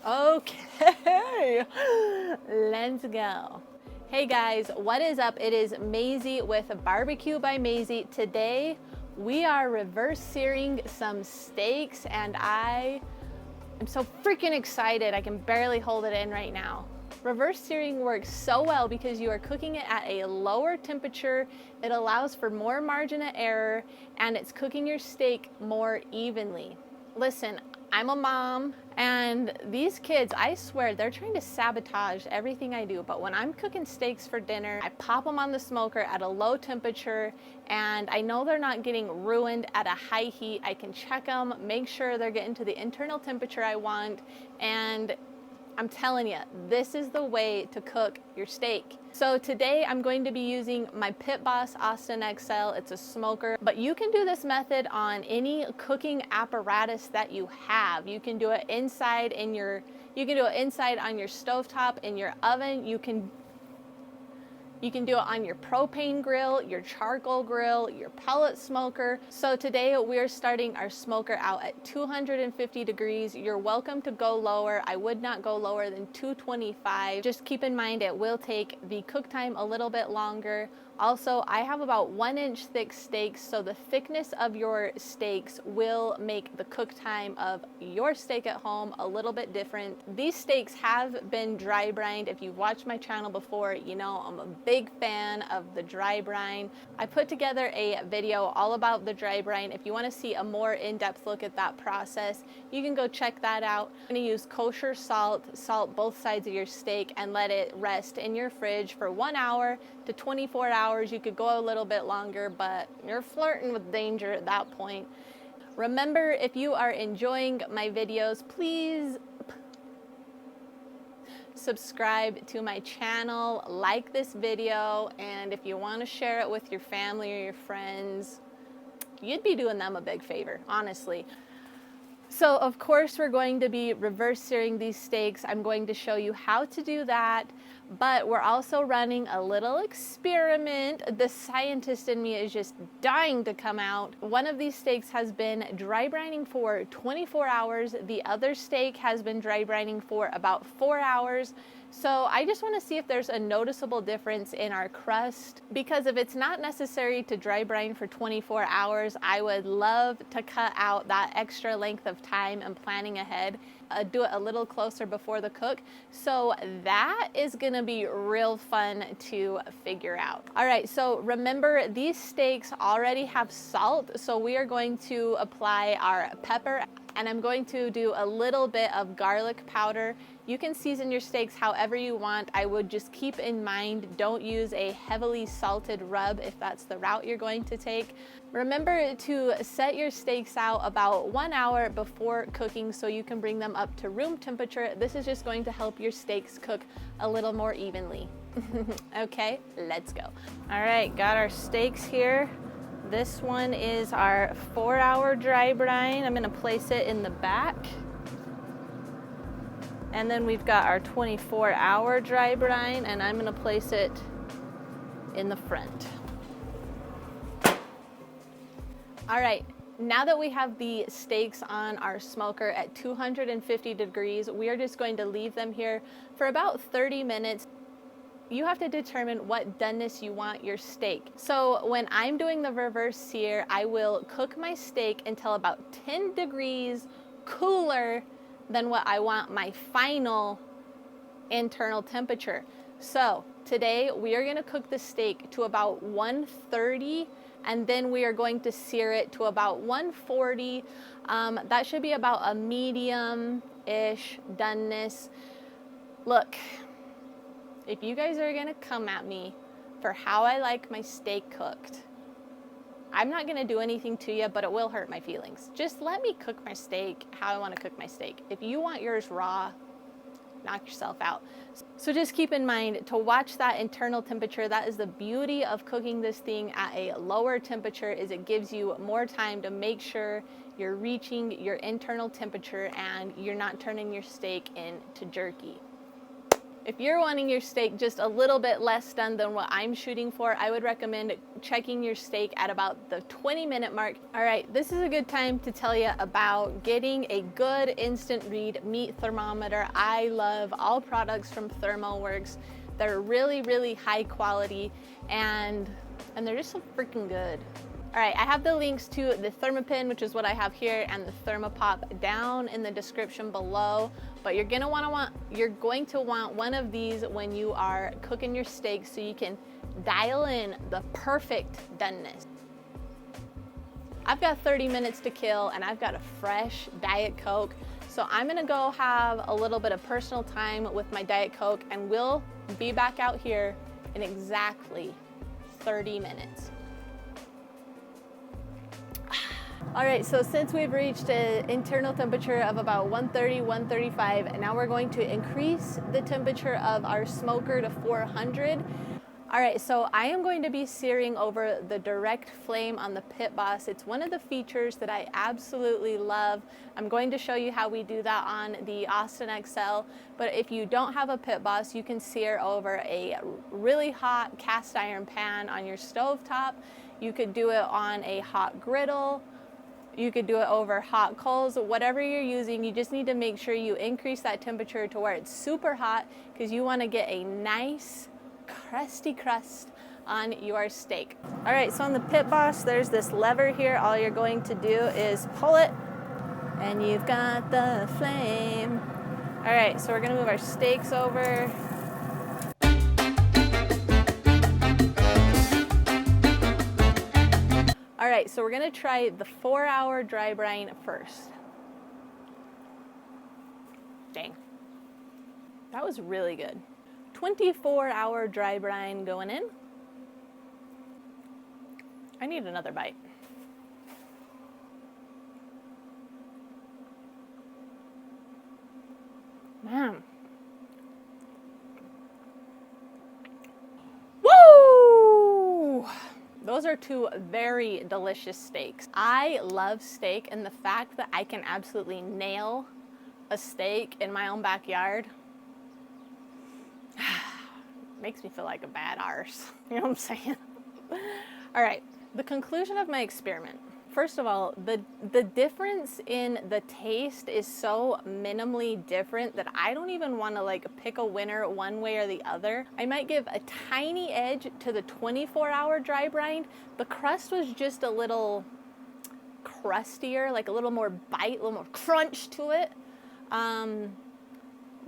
Okay, let's go. Hey guys, what is up? It is MAZIE with Barbecue by MAZIE. Today we are reverse searing some steaks and I am so freaking excited. I can barely hold it in right now. Reverse searing works so well because you are cooking it at a lower temperature. It allows for more margin of error and it's cooking your steak more evenly. Listen, I'm a mom and these kids, I swear, they're trying to sabotage everything I do. But when I'm cooking steaks for dinner, I pop them on the smoker at a low temperature and I know they're not getting ruined at a high heat. I can check them, make sure they're getting to the internal temperature I want, and I'm telling you, this is the way to cook your steak. So today I'm going to be using my Pit Boss Austin XL. It's a smoker, but you can do this method on any cooking apparatus that you have. You can do it inside on your stovetop, in your oven. You can do it on your propane grill, your charcoal grill, your pellet smoker. So today we're starting our smoker out at 250 degrees. You're welcome to go lower. I would not go lower than 225. Just keep in mind it will take the cook time a little bit longer. Also, I have about 1 inch thick steaks, so the thickness of your steaks will make the cook time of your steak at home a little bit different. These steaks have been dry brined. If you've watched my channel before, you know I'm a big fan of the dry brine. I put together a video all about the dry brine. If you want to see a more in-depth look at that process, you can go check that out. I'm going to use kosher salt both sides of your steak and let it rest in your fridge for 1 hour to 24 hours. You could go a little bit longer, but you're flirting with danger at that point. Remember, if you are enjoying my videos, please subscribe to my channel, like this video, and if you want to share it with your family or your friends, you'd be doing them a big favor, honestly. So of course we're going to be reverse searing these steaks. I'm going to show you how to do that, but we're also running a little experiment. The scientist in me is just dying to come out. One of these steaks has been dry brining for 24 hours. The other steak has been dry brining for about 4 hours. So I just want to see if there's a noticeable difference in our crust, because if it's not necessary to dry brine for 24 hours, I would love to cut out that extra length of time and planning ahead, do it a little closer before the cook. So that is gonna be real fun to figure out. All right, so remember these steaks already have salt, so we are going to apply our pepper, and I'm going to do a little bit of garlic powder. You can season your steaks however you want. I would just keep in mind, don't use a heavily salted rub if that's the route you're going to take. Remember to set your steaks out about 1 hour before cooking so you can bring them up to room temperature. This is just going to help your steaks cook a little more evenly. Okay, let's go. All right, got our steaks here. This one is our 4 hour dry brine. I'm gonna place it in the back. And then we've got our 24 hour dry brine, and I'm gonna place it in the front. All right, now that we have the steaks on our smoker at 250 degrees, we are just going to leave them here for about 30 minutes. You have to determine what doneness you want your steak. So when I'm doing the reverse sear, I will cook my steak until about 10 degrees cooler than what I want my final internal temperature. So today we are going to cook the steak to about 130, and then we are going to sear it to about 140. That should be about a medium-ish doneness. Look, if you guys are gonna come at me for how I like my steak cooked, I'm not gonna do anything to you, but it will hurt my feelings. Just let me cook my steak how I wanna cook my steak. If you want yours raw, knock yourself out. So just keep in mind to watch that internal temperature. That is the beauty of cooking this thing at a lower temperature, is it gives you more time to make sure you're reaching your internal temperature and you're not turning your steak into jerky. If you're wanting your steak just a little bit less done than what I'm shooting for, I would recommend checking your steak at about the 20-minute mark. All right, this is a good time to tell you about getting a good instant read meat thermometer. I love all products from ThermoWorks. They're really, really high quality and they're just so freaking good. All right, I have the links to the Thermopin, which is what I have here, and the Thermopop down in the description below. But you're going to want one of these when you are cooking your steak so you can dial in the perfect doneness. I've got 30 minutes to kill and I've got a fresh Diet Coke. So I'm gonna go have a little bit of personal time with my Diet Coke and we'll be back out here in exactly 30 minutes. All right, so since we've reached an internal temperature of about 130, 135, and now we're going to increase the temperature of our smoker to 400. All right, so I am going to be searing over the direct flame on the Pit Boss. It's one of the features that I absolutely love. I'm going to show you how we do that on the Austin XL, but if you don't have a Pit Boss, you can sear over a really hot cast iron pan on your stovetop. You could do it on a hot griddle. You could do it over hot coals, whatever you're using. You just need to make sure you increase that temperature to where it's super hot because you want to get a nice crusty crust on your steak. All right, so on the Pit Boss, there's this lever here. All you're going to do is pull it and you've got the flame. All right, so we're gonna move our steaks over. All right, so we're gonna try the 4-hour dry brine first. Dang, that was really good. 24-hour dry brine going in. I need another bite. Man. Woo! Those are two very delicious steaks. I love steak, and the fact that I can absolutely nail a steak in my own backyard makes me feel like a bad arse. You know what I'm saying? All right, the conclusion of my experiment. First of all, the difference in the taste is so minimally different that I don't even want to like pick a winner one way or the other. I might give a tiny edge to the 24-hour dry brine. The crust was just a little crustier, like a little more bite, a little more crunch to it.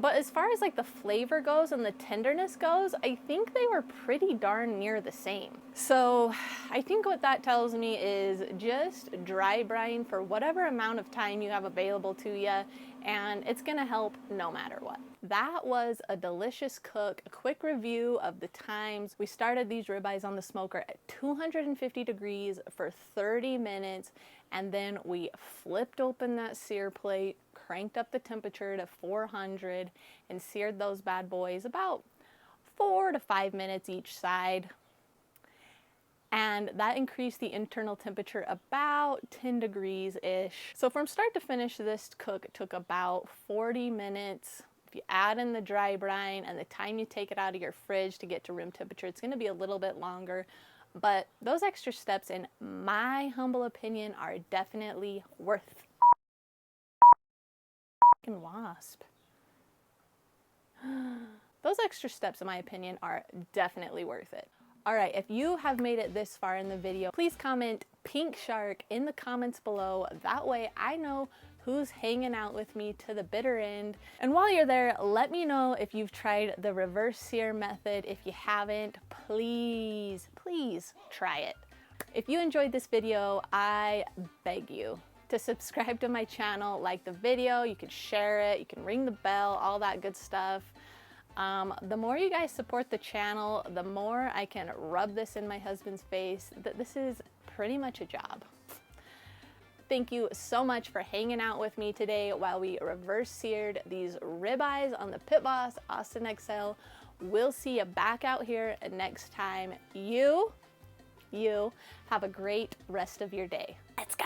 But as far as like the flavor goes and the tenderness goes, I think they were pretty darn near the same. So I think what that tells me is just dry brine for whatever amount of time you have available to you, and it's gonna help no matter what. That was a delicious cook. A quick review of the times. We started these ribeyes on the smoker at 250 degrees for 30 minutes, and then we flipped open that sear plate, cranked up the temperature to 400, and seared those bad boys about 4 to 5 minutes each side. And that increased the internal temperature about 10 degrees-ish. So from start to finish, this cook took about 40 minutes. If you add in the dry brine and the time you take it out of your fridge to get to room temperature, it's gonna be a little bit longer. But those extra steps, in my humble opinion, are definitely worth it. Wasp. Those extra steps, in my opinion, are definitely worth it. All right, if you have made it this far in the video, please comment pink shark in the comments below. That way I know who's hanging out with me to the bitter end. And while you're there, let me know if you've tried the reverse sear method. If you haven't, please try it. If you enjoyed this video, I beg you to subscribe to my channel, like the video, you can share it, you can ring the bell, all that good stuff. The more you guys support the channel, the more I can rub this in my husband's face that this is pretty much a job. Thank you so much for hanging out with me today while we reverse seared these ribeyes on the Pit Boss Austin XL. We'll see you back out here next time. You have a great rest of your day. Let's go.